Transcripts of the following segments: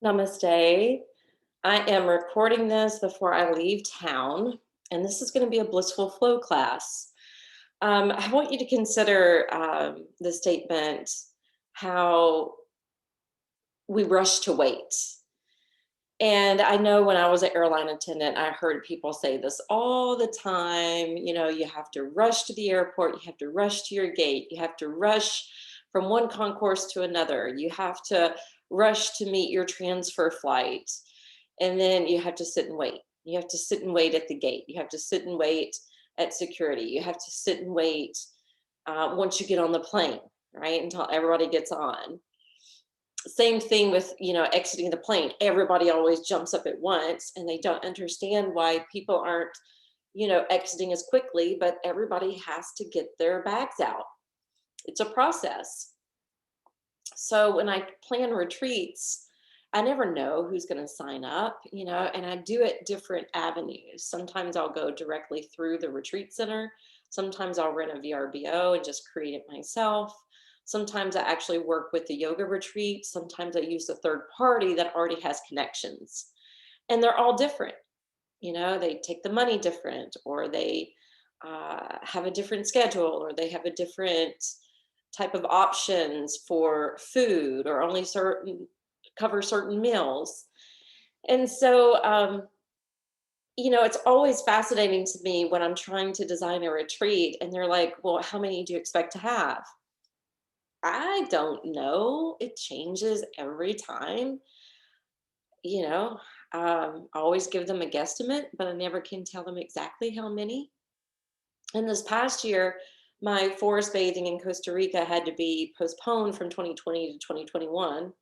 Namaste. I am recording this before I leave town, and this is going to be a blissful flow class. I want you to consider the statement how we rush to wait. And I know when I was an airline attendant, I heard people say this all the time. You have to rush to the airport, you have to rush to your gate, you have to rush from one concourse to another, you have to rush to meet your transfer flight, and then you have to sit and wait. You have to sit and wait at the gate, you have to sit and wait at security, you have to sit and wait once you get on the plane, right? Until everybody gets on. Same thing with exiting the plane. Everybody always jumps up at once, and they don't understand why people aren't exiting as quickly, but everybody has to get their bags out. It's a process. So when I plan retreats, I never know who's going to sign up, and I do it different avenues. Sometimes I'll go directly through the retreat center. Sometimes I'll rent a VRBO and just create it myself. Sometimes I actually work with the yoga retreat. Sometimes I use a third party that already has connections. And they're all different. They take the money different, or they have a different schedule, or they have a different type of options for food, or only cover certain meals. And so, it's always fascinating to me when I'm trying to design a retreat and they're like, well, how many do you expect to have? I don't know. It changes every time. I always give them a guesstimate, but I never can tell them exactly how many. And this past year, my forest bathing in Costa Rica had to be postponed from 2020 to 2021.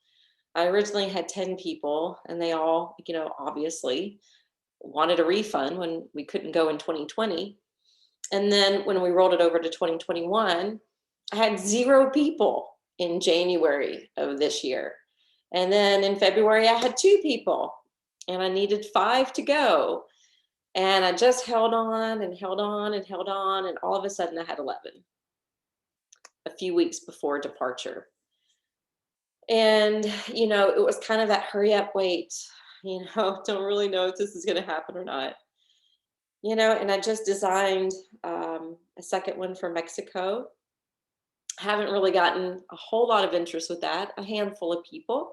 I originally had 10 people, and they all, obviously wanted a refund when we couldn't go in 2020. And then when we rolled it over to 2021, I had 0 people in January of this year. And then in February, I had 2 people, and I needed 5 to go. And I just held on and held on and held on. And all of a sudden, I had 11 a few weeks before departure. And, it was kind of that hurry up, wait, don't really know if this is going to happen or not. And I just designed a second one for Mexico. Haven't really gotten a whole lot of interest with that, a handful of people.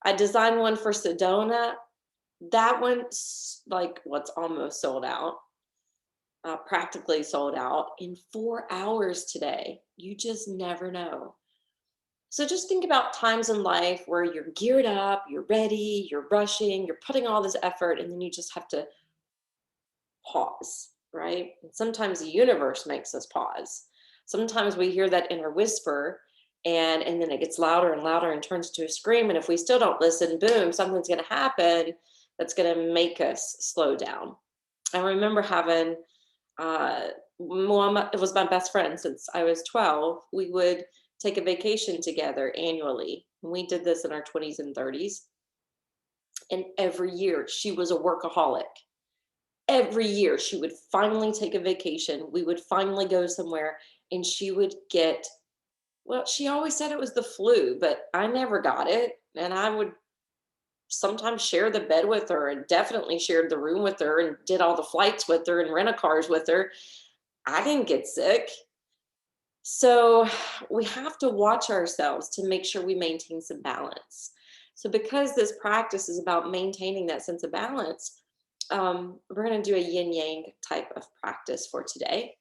I designed one for Sedona. That one's like what's almost sold out, practically sold out in 4 hours today. You just never know. So just think about times in life where you're geared up, you're ready, you're rushing, you're putting all this effort, and then you just have to pause, right? And sometimes the universe makes us pause. Sometimes we hear that inner whisper, and then it gets louder and louder and turns to a scream. And if we still don't listen, boom, something's going to happen that's going to make us slow down. I remember having, it was my best friend since I was 12. We would take a vacation together annually. We did this in our 20s and 30s. And every year she was a workaholic. Every year she would finally take a vacation. We would finally go somewhere, and she would get, well, she always said it was the flu, but I never got it. And I would sometimes share the bed with her, and definitely shared the room with her, and did all the flights with her and rent-a-cars with her. I didn't get sick. So we have to watch ourselves to make sure we maintain some balance. So because this practice is about maintaining that sense of balance, we're going to do a yin yang type of practice for today.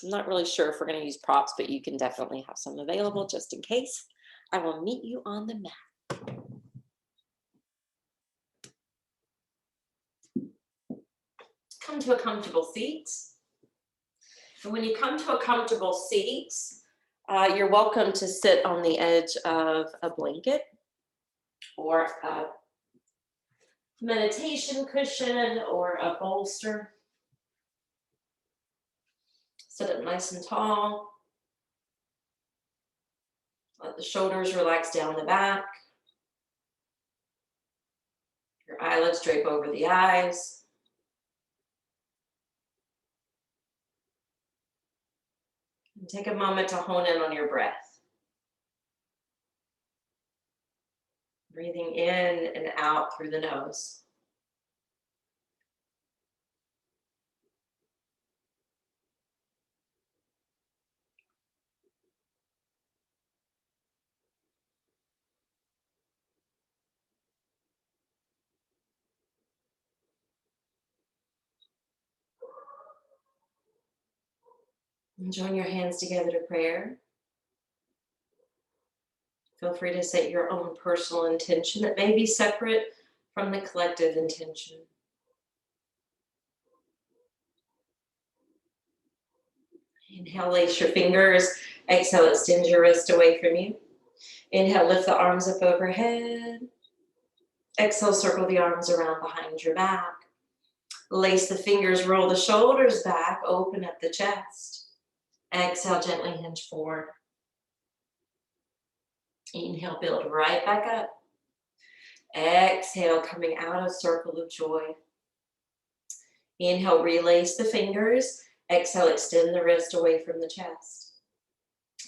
I'm not really sure if we're going to use props, but you can definitely have some available just in case. I will meet you on the mat. Come to a comfortable seat. And when you come to a comfortable seat, you're welcome to sit on the edge of a blanket or a meditation cushion or a bolster. Sit up nice and tall. Let the shoulders relax down the back. Your eyelids drape over the eyes. And take a moment to hone in on your breath. Breathing in and out through the nose. And join your hands together to prayer. Feel free to set your own personal intention that may be separate from the collective intention. Inhale, lace your fingers. Exhale, extend your wrist away from you. Inhale, lift the arms up overhead. Exhale, circle the arms around behind your back. Lace the fingers, roll the shoulders back, open up the chest. Exhale, gently hinge forward. Inhale, build right back up. Exhale, coming out of circle of joy. Inhale, relace the fingers. Exhale, extend the wrist away from the chest.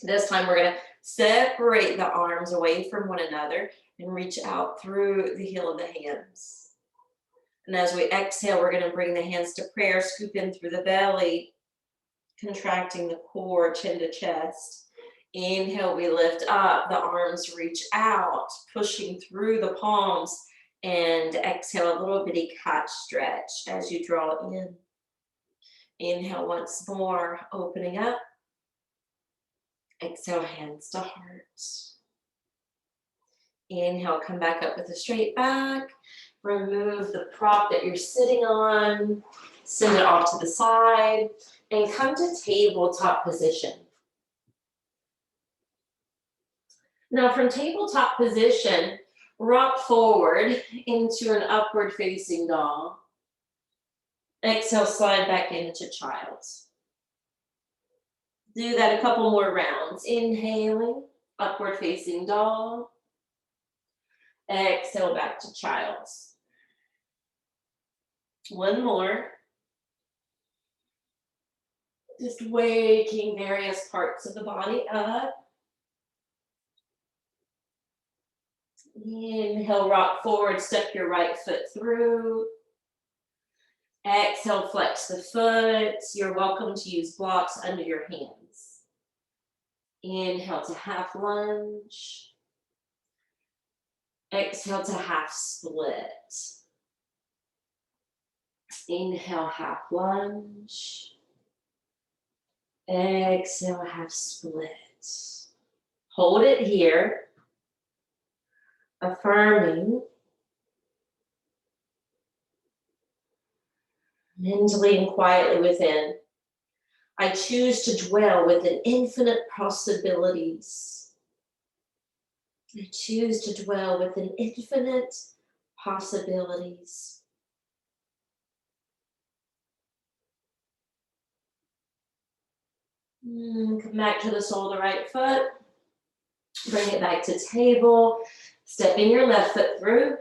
This time we're going to separate the arms away from one another and reach out through the heel of the hands. And as we exhale, we're going to bring the hands to prayer, scoop in through the belly, contracting the core, chin to chest. Inhale, we lift up, the arms reach out, pushing through the palms, and exhale, a little bitty cat stretch as you draw in. Inhale once more, opening up. Exhale, hands to heart. Inhale, come back up with a straight back. Remove the prop that you're sitting on. Send it off to the side. And come to tabletop position. Now from tabletop position, rock forward into an upward facing dog. Exhale, slide back into child's. Do that a couple more rounds. Inhaling, upward facing dog. Exhale, back to child's. One more. Just waking various parts of the body up. Inhale, rock forward, step your right foot through. Exhale, flex the foot. You're welcome to use blocks under your hands. Inhale to half lunge. Exhale to half split. Inhale, half lunge. Exhale, half split. Hold it here. Affirming. Mentally and quietly within. I choose to dwell within infinite possibilities. I choose to dwell within infinite possibilities. Come back to the sole of the right foot. Bring it back to table. Stepping your left foot through.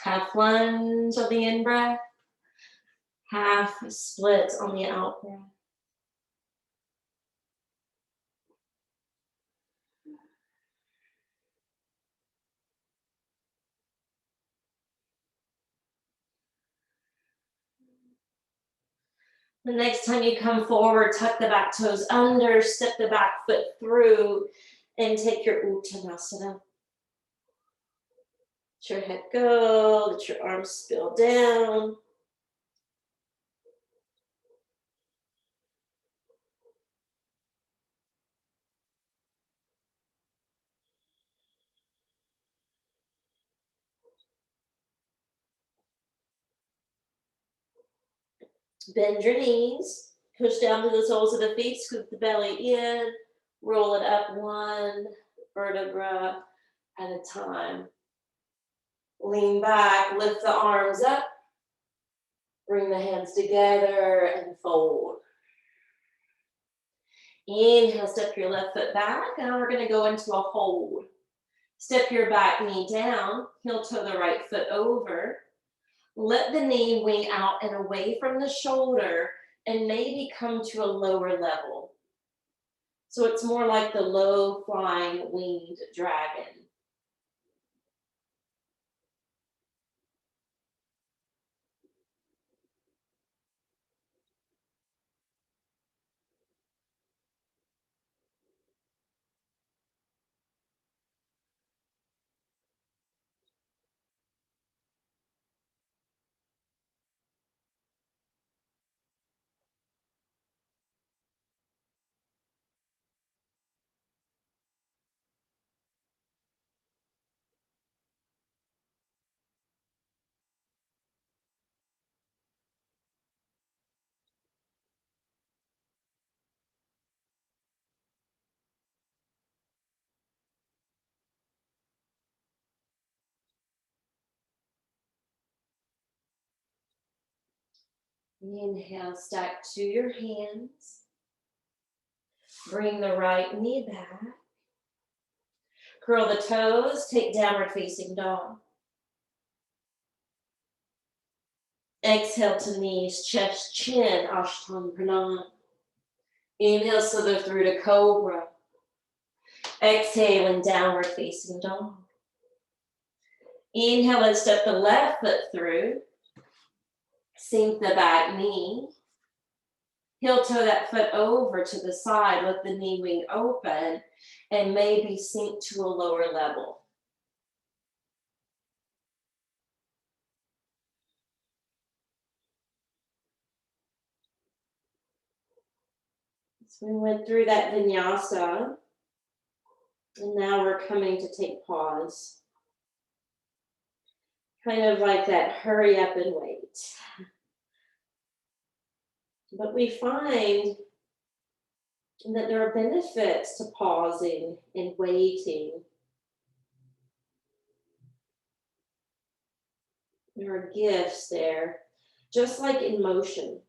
Half lunge on the in-breath. Half split on the out-breath. The next time you come forward, tuck the back toes under, step the back foot through, and take your Uttanasana. Let your head go, let your arms spill down. Bend your knees, push down to the soles of the feet, scoop the belly in, roll it up one vertebra at a time. Lean back, lift the arms up, bring the hands together and fold. Inhale, step your left foot back, and we're going to go into a hold. Step your back knee down, heel toe the right foot over. Let the knee wing out and away from the shoulder and maybe come to a lower level. So it's more like the low flying winged dragon. Inhale, stack to your hands. Bring the right knee back. Curl the toes, take downward facing dog. Exhale to knees, chest, chin, Ashtanga Pranam. Inhale, slither through to cobra. Exhaling, downward facing dog. Inhale, let's step the left foot through. Sink the back knee. Heel toe that foot over to the side, let the knee wing open, and maybe sink to a lower level. So we went through that vinyasa, and now we're coming to take pause. Kind of like that hurry up and wait. But we find that there are benefits to pausing and waiting. There are gifts there, just like in motion.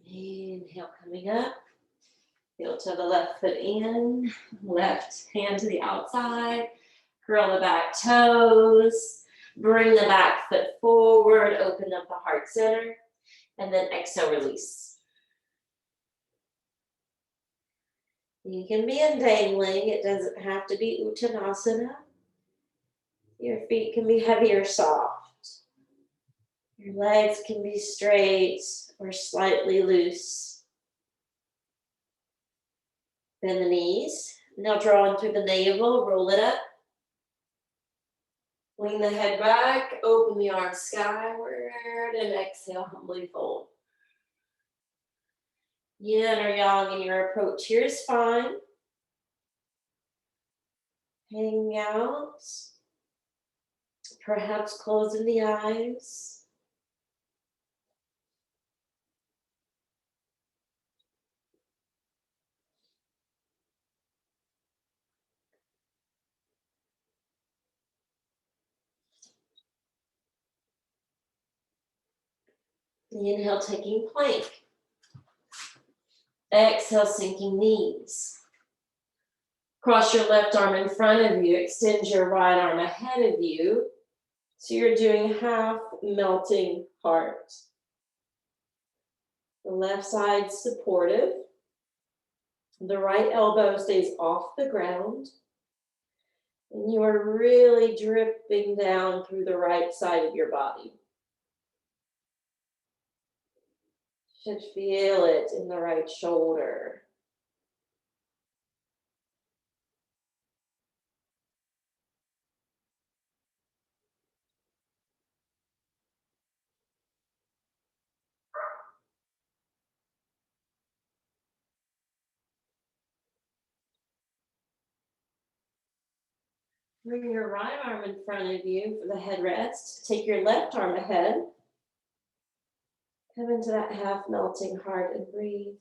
Inhale, coming up. Heel to the left foot in, left hand to the outside. Curl the back toes. Bring the back foot forward, open up the heart center, and then exhale, release. You can be dangling. It doesn't have to be Uttanasana. Your feet can be heavy or soft. Your legs can be straight or slightly loose. Bend the knees. Now draw in through the navel, roll it up. Lean the head back, open the arms skyward, and exhale, humbly fold. Yin or yang in your approach here is fine. Hanging out, perhaps closing the eyes. Inhale, taking plank. Exhale, sinking knees. Cross your left arm in front of you. Extend your right arm ahead of you. So you're doing half melting heart. The left side supportive. The right elbow stays off the ground. And you are really dripping down through the right side of your body. Should feel it in the right shoulder. Bring your right arm in front of you for the headrest. Take your left arm ahead. Come into that half melting heart and breathe.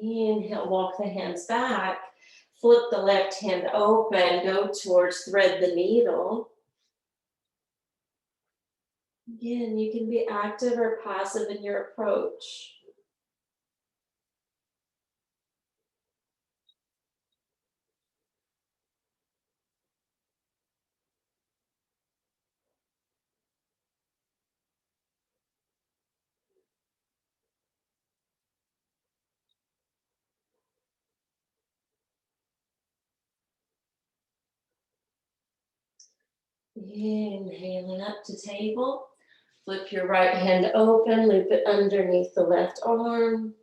Inhale, walk the hands back. Flip the left hand open. Go towards thread the needle. Again, you can be active or passive in your approach. Inhaling up to table. Flip your right hand open, loop it underneath the left arm.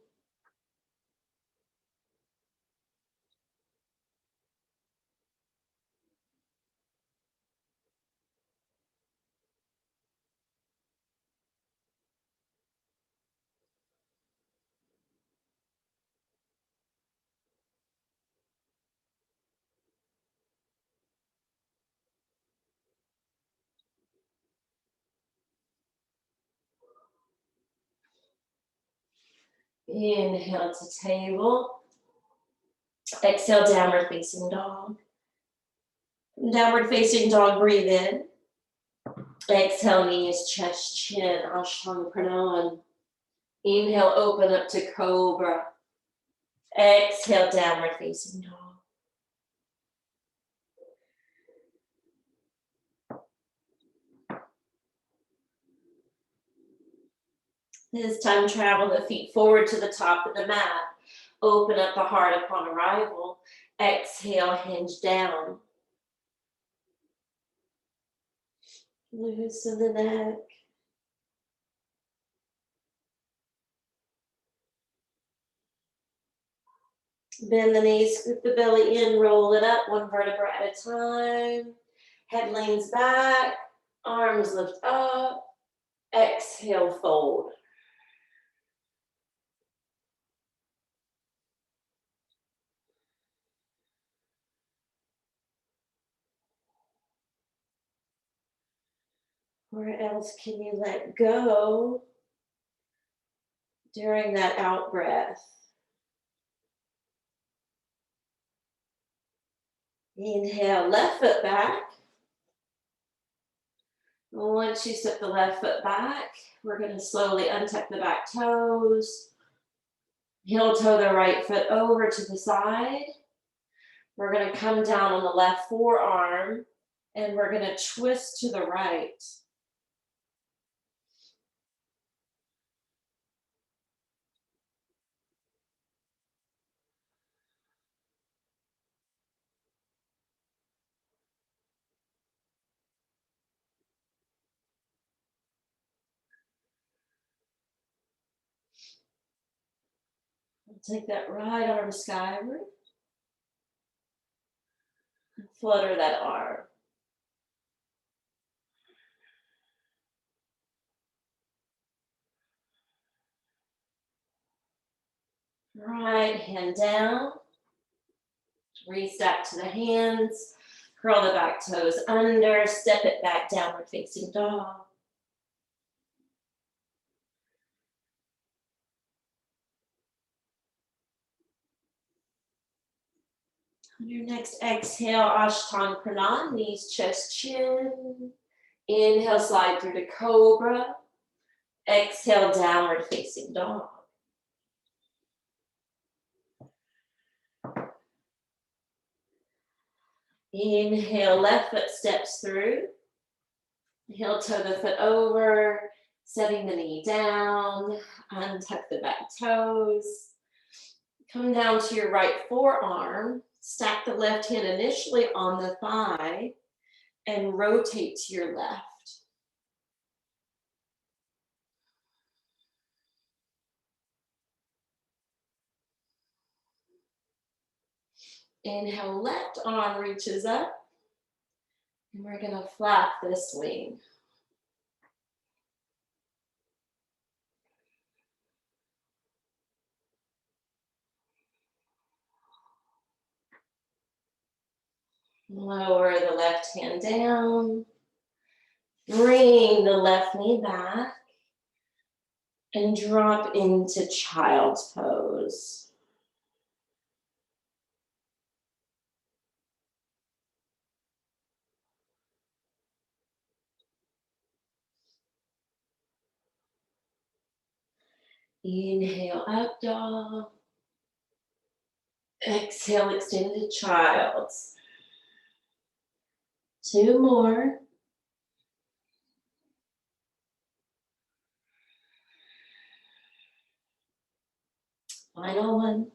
Inhale to table. Exhale, downward facing dog. Downward facing dog, breathe in. Exhale, knees, chest, chin, Ashtanga Pranam. Inhale, open up to cobra. Exhale, downward facing dog. This time, travel the feet forward to the top of the mat. Open up the heart upon arrival. Exhale, hinge down. Loosen the neck. Bend the knees, scoop the belly in, roll it up one vertebra at a time. Head leans back, arms lift up. Exhale, fold. Where else can you let go during that out breath? Inhale, left foot back. Once you step the left foot back, we're going to slowly untuck the back toes. Heel toe the right foot over to the side. We're going to come down on the left forearm and we're going to twist to the right. Take that right arm skyward. Flutter that arm. Right hand down. Restep to the hands. Curl the back toes under. Step it back, downward facing dog. On your next exhale, Ashtanga Pranam, knees, chest, chin. Inhale, slide through to cobra. Exhale, downward facing dog. Inhale, left foot steps through. Heel toe the foot over, setting the knee down, untuck the back toes. Come down to your right forearm, stack the left hand initially on the thigh, and rotate to your left. Inhale, left arm reaches up, and we're gonna flap this wing. Lower the left hand down, bring the left knee back, and drop into child's pose. Inhale, up dog. Exhale, extended child's. 2 more. Final one.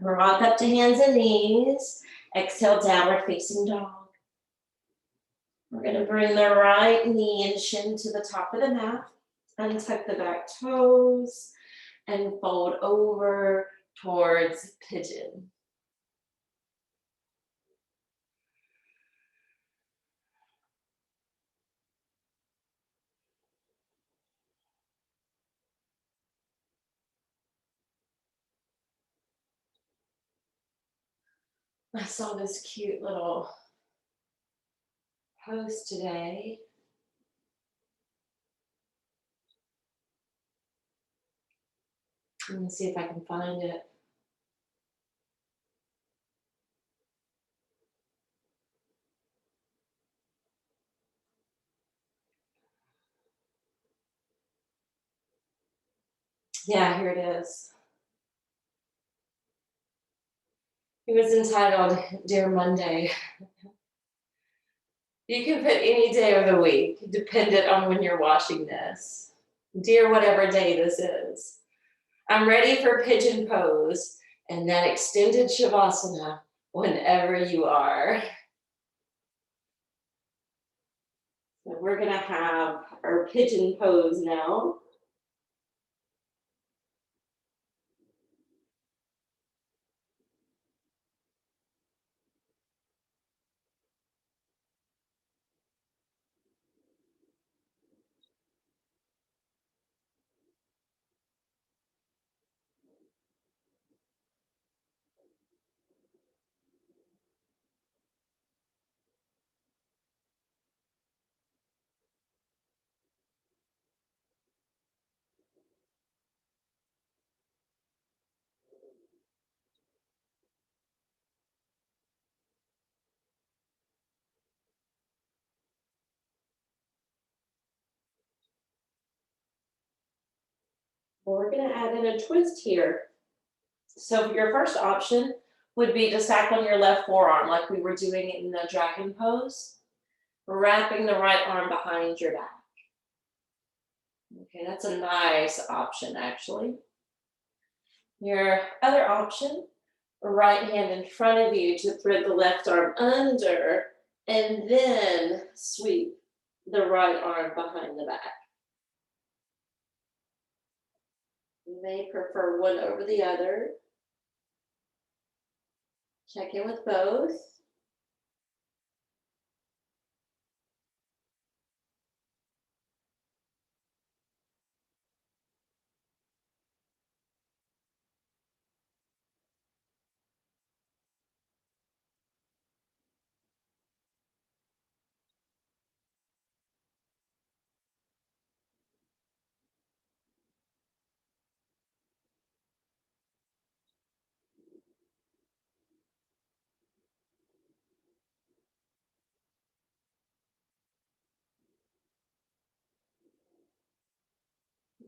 Rock up to hands and knees. Exhale, downward facing dog. We're going to bring the right knee and shin to the top of the mat. Untuck the back toes and fold over towards pigeon. I saw this cute little post today. Let me see if I can find it. Yeah, here it is. It was entitled Dear Monday. You can put any day of the week, dependent on when you're watching this. Dear whatever day this is. I'm ready for pigeon pose and that extended shavasana whenever you are. So we're gonna have our pigeon pose now. We're gonna add in a twist here. So your first option would be to stack on your left forearm like we were doing in the dragon pose, wrapping the right arm behind your back. Okay, that's a nice option actually. Your other option, right hand in front of you to thread the left arm under and then sweep the right arm behind the back. You may prefer one over the other. Check in with both.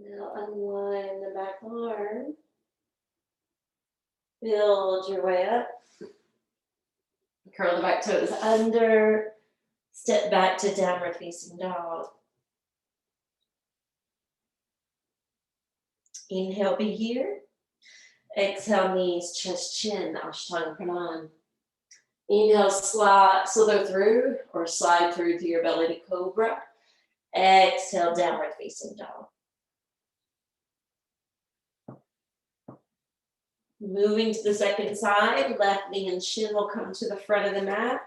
Now unwind the back arm. Build your way up. Curl the back toes under. Step back to downward facing dog. Inhale, be here. Exhale, knees, chest, chin, Ashtanga Pranam. Inhale, slither through or slide through to your belly to cobra. Exhale, downward facing dog. Moving to the second side, left knee and shin will come to the front of the mat.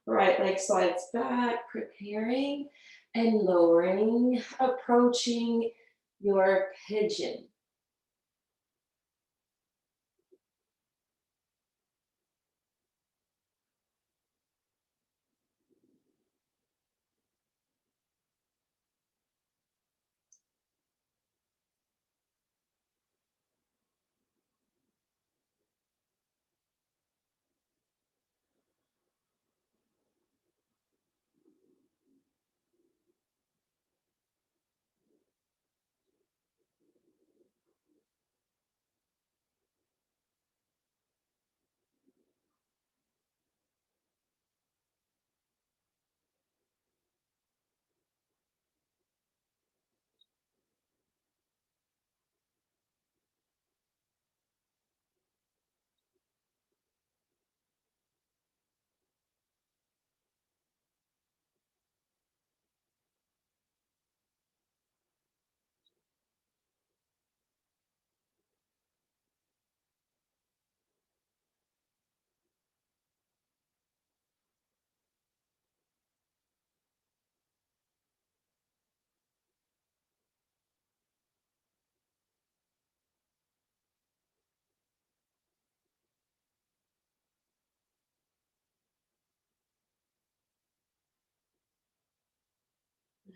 Right leg slides back, preparing and lowering, approaching your pigeon.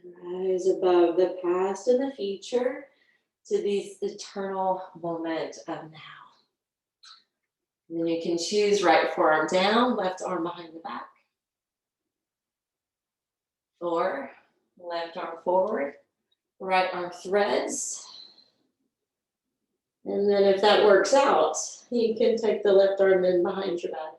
Rise above the past and the future to this eternal moment of now. And then you can choose right forearm down, left arm behind the back. Or left arm forward, right arm threads. And then if that works out, you can take the left arm in behind your back.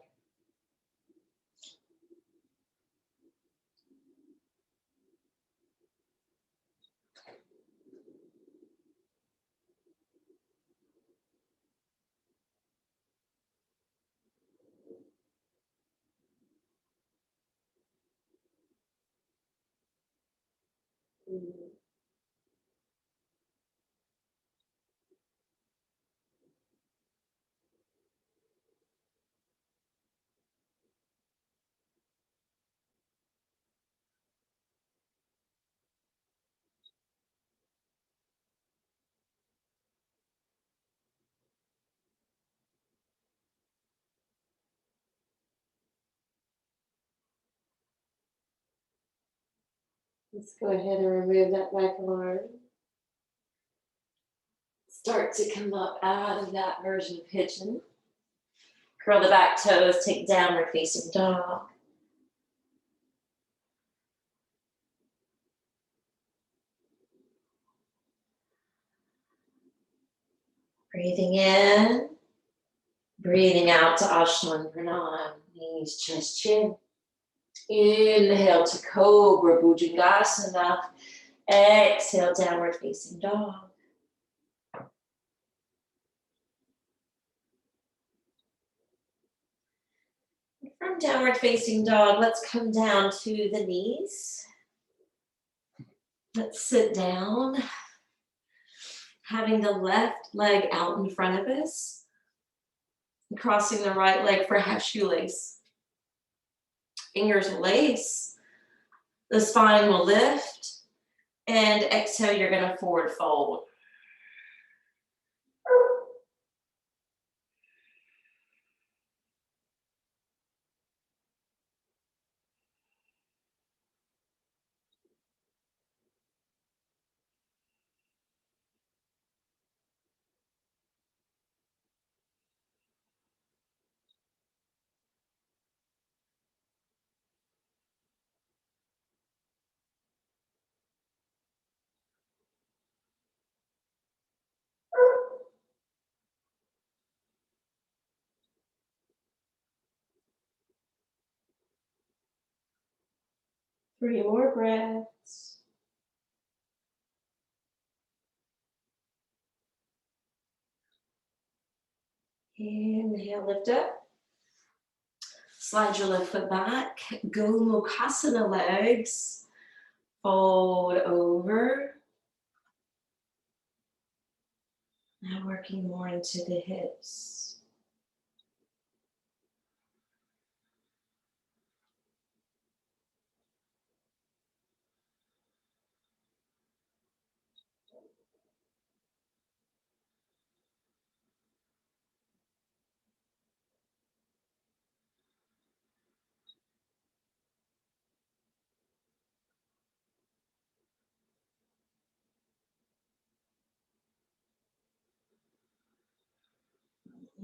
Let's go ahead and remove that back arm. Start to come up out of that version of pigeon. Curl the back toes, take downward facing dog. Breathing in, breathing out to Ashtanga Pranam. Knees, chest, chin. Inhale to Cobra Bhujangasana. Exhale, downward facing dog. From downward facing dog, let's come down to the knees. Let's sit down, having the left leg out in front of us, crossing the right leg for half shoelace. Fingers will lace, the spine will lift, and exhale, you're gonna forward fold. Three more breaths. Inhale, lift up. Slide your left foot back. Go Mukhasana legs. Fold over. Now working more into the hips.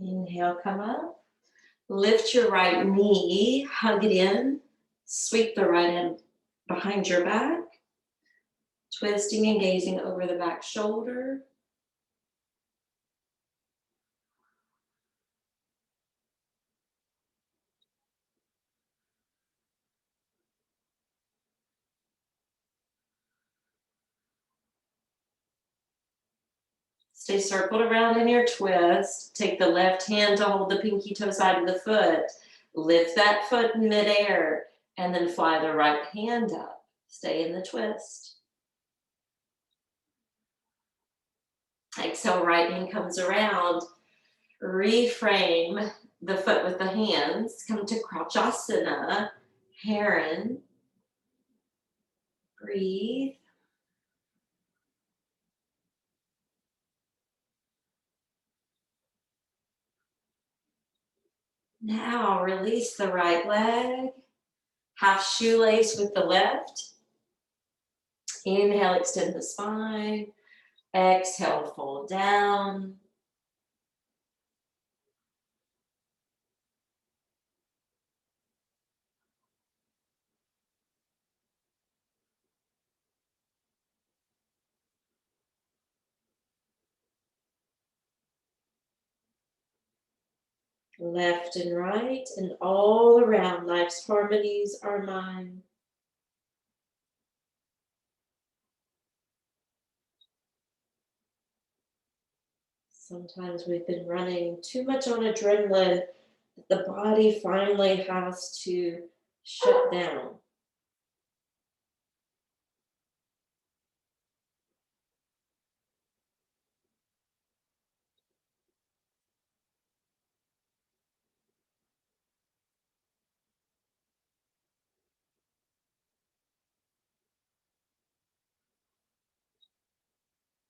Inhale, come up. Lift your right knee, hug it in. Sweep the right hand behind your back. Twisting and gazing over the back shoulder. Stay circled around in your twist. Take the left hand to hold the pinky toe side of the foot. Lift that foot in midair and then fly the right hand up. Stay in the twist. Exhale, right hand comes around. Reframe the foot with the hands. Come to Crouchasana, Heron. Breathe. Now release the right leg. Half shoelace with the left. Inhale, extend the spine. Exhale, fold down. Left and right and all around, life's harmonies are mine. Sometimes we've been running too much on adrenaline that the body finally has to shut down.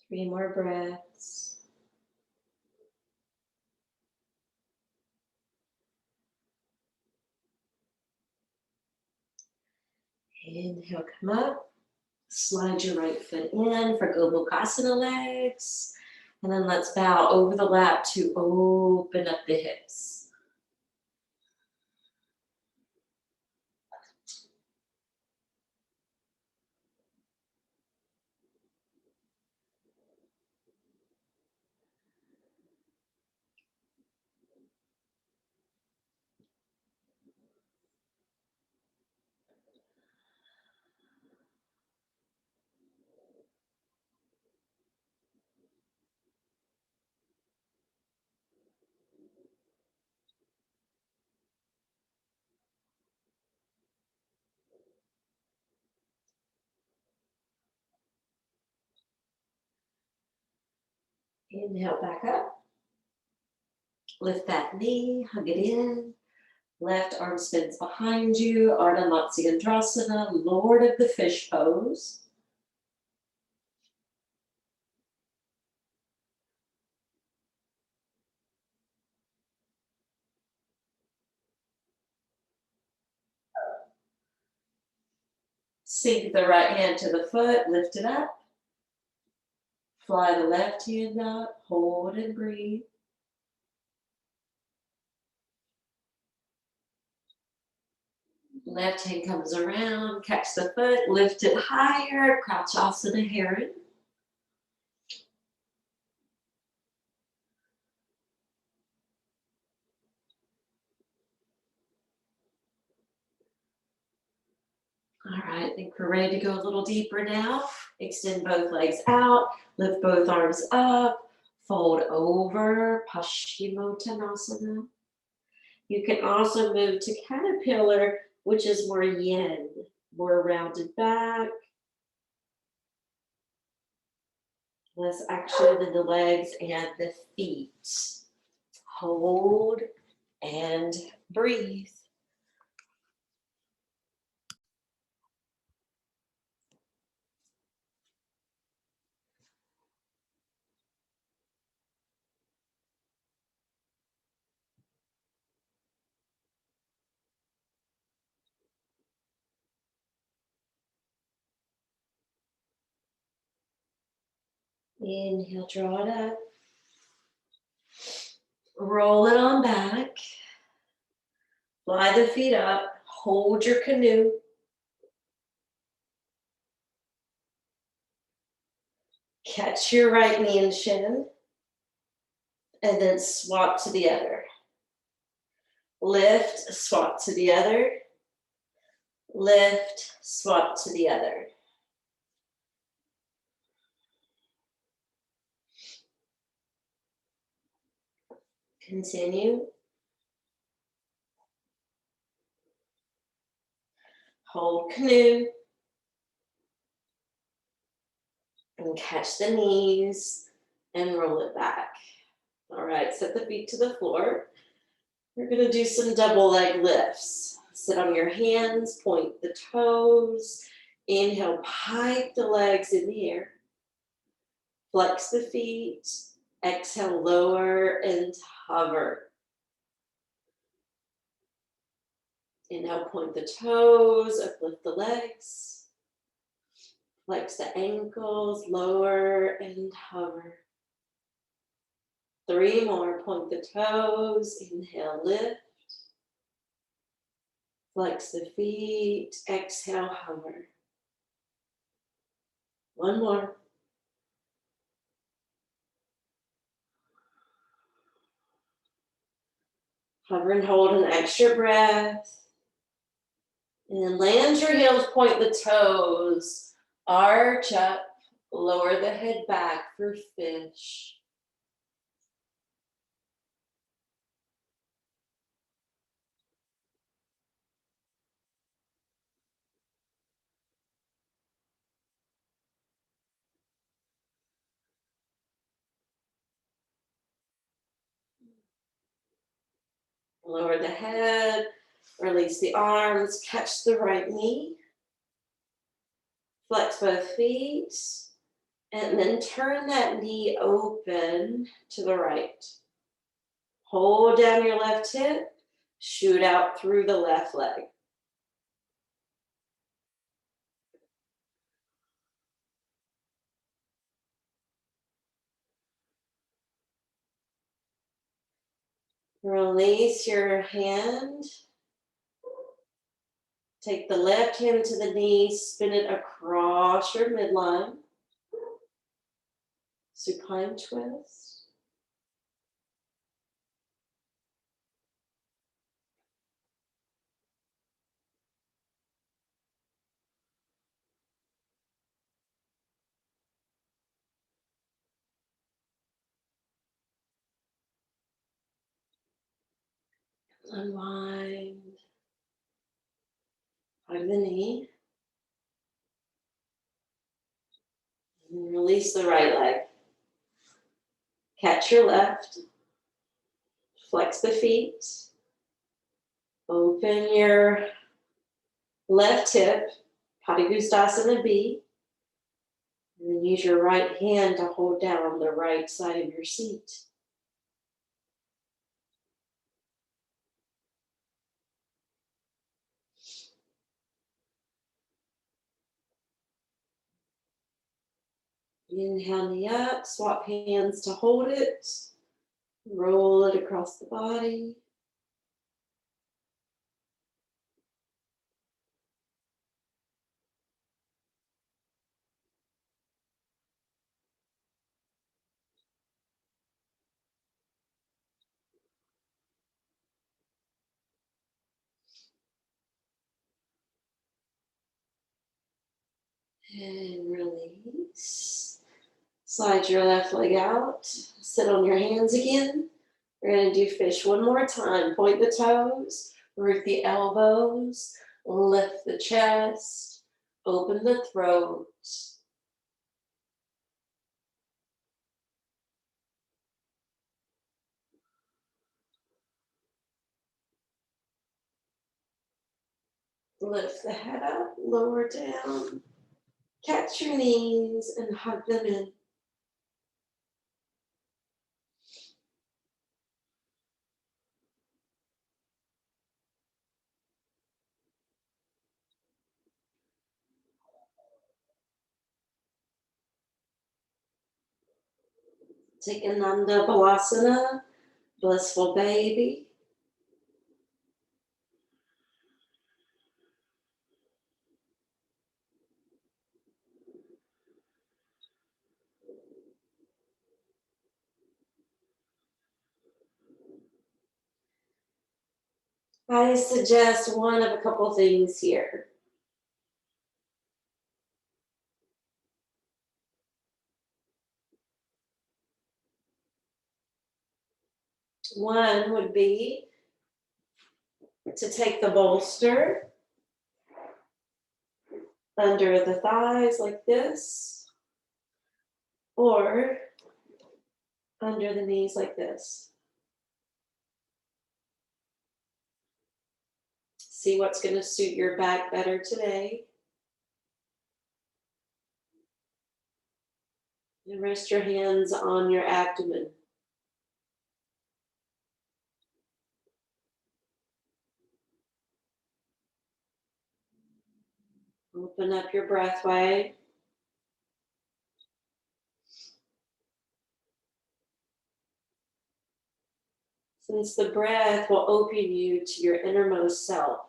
Three more breaths. Inhale, come up. Slide your right foot in for Gobukasana legs. And then let's bow over the lap to open up the hips. Inhale back up. Lift that knee, hug it in. Left arm spins behind you, Ardha Matsyendrasana, Lord of the Fish pose. Sink the right hand to the foot, lift it up. Fly the left hand up, hold and breathe. Left hand comes around, catch the foot, lift it higher, Crouchasana Heron. All right, I think we're ready to go a little deeper now. Extend both legs out, lift both arms up, fold over, Paschimottanasana. You can also move to Caterpillar, which is more yin, more rounded back. Less action in the legs and the feet. Hold and breathe. Inhale, draw it up. Roll it on back. Fly the feet up. Hold your canoe. Catch your right knee and shin. And then swap to the other. Lift, swap to the other. Lift, swap to the other. Continue. Hold canoe. And catch the knees and roll it back. All right, set the feet to the floor. We're gonna do some double leg lifts. Sit on your hands, point the toes. Inhale, pike the legs in the air. Flex the feet. Exhale, lower and hover. Inhale, point the toes, uplift the legs. Flex the ankles, lower and hover. 3 more, point the toes, inhale, lift. Flex the feet, exhale, hover. 1 more. Hover and hold an extra breath. And land your heels, point the toes, arch up, lower the head back for fish. Lower the head, release the arms, catch the right knee. Flex both feet, and then turn that knee open to the right. Hold down your left hip, shoot out through the left leg. Release your hand. Take the left hand to the knee, spin it across your midline. Supine twist. Unwind. Hug the knee. And release the right leg. Catch your left. Flex the feet. Open your left hip. Padangusthasana B. And then use your right hand to hold down the right side of your seat. Inhale knee up, swap hands to hold it. Roll it across the body. And release. Slide your left leg out. Sit on your hands again. We're going to do fish one more time. Point the toes, root the elbows, lift the chest, open the throat. Lift the head up, lower down. Catch your knees and hug them in. Take Ananda Balasana, blissful baby. I suggest one of a couple things here. One would be to take the bolster under the thighs like this, or under the knees like this. See what's going to suit your back better today. And rest your hands on your abdomen. Open up your breathway. since the breath will open you to your innermost self.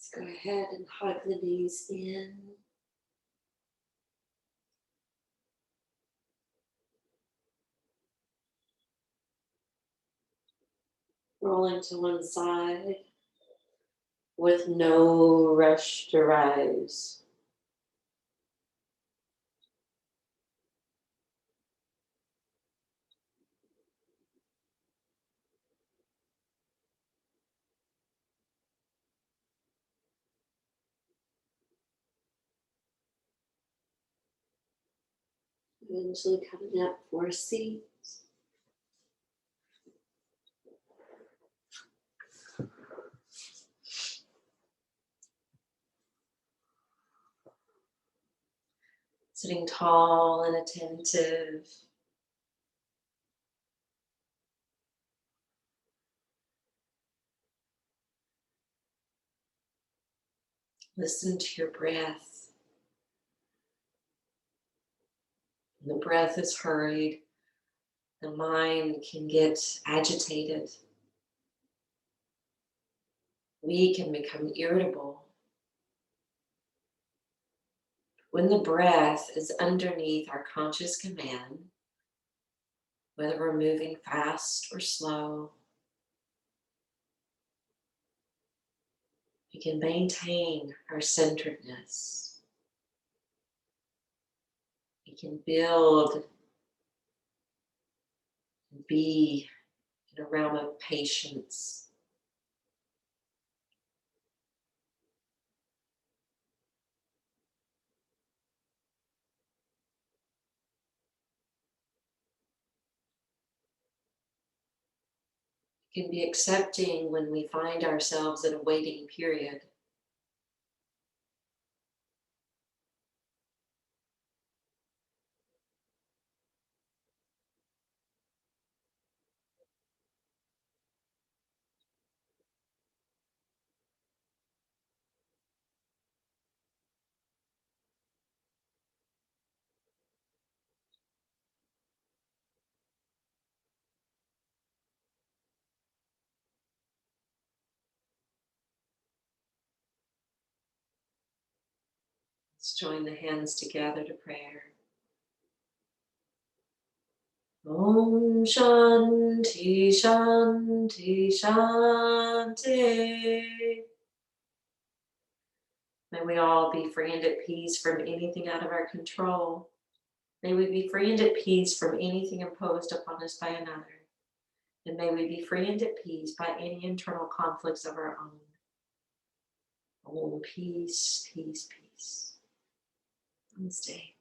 Let's go ahead and hug the knees in. Rolling to one side with no rush to rise. Eventually coming up for a seat. Sitting tall and attentive. Listen to your breath. When the breath is hurried, the mind can get agitated. We can become irritable. When the breath is underneath our conscious command, whether we're moving fast or slow, we can maintain our centeredness. We can build and be in a realm of patience. Can be accepting when we find ourselves in a waiting period. Let's join the hands together to prayer. Om Shanti Shanti Shanti. May we all be free and at peace from anything out of our control. May we be free and at peace from anything imposed upon us by another. And may we be free and at peace by any internal conflicts of our own. Oh, peace, peace, peace. Namaste.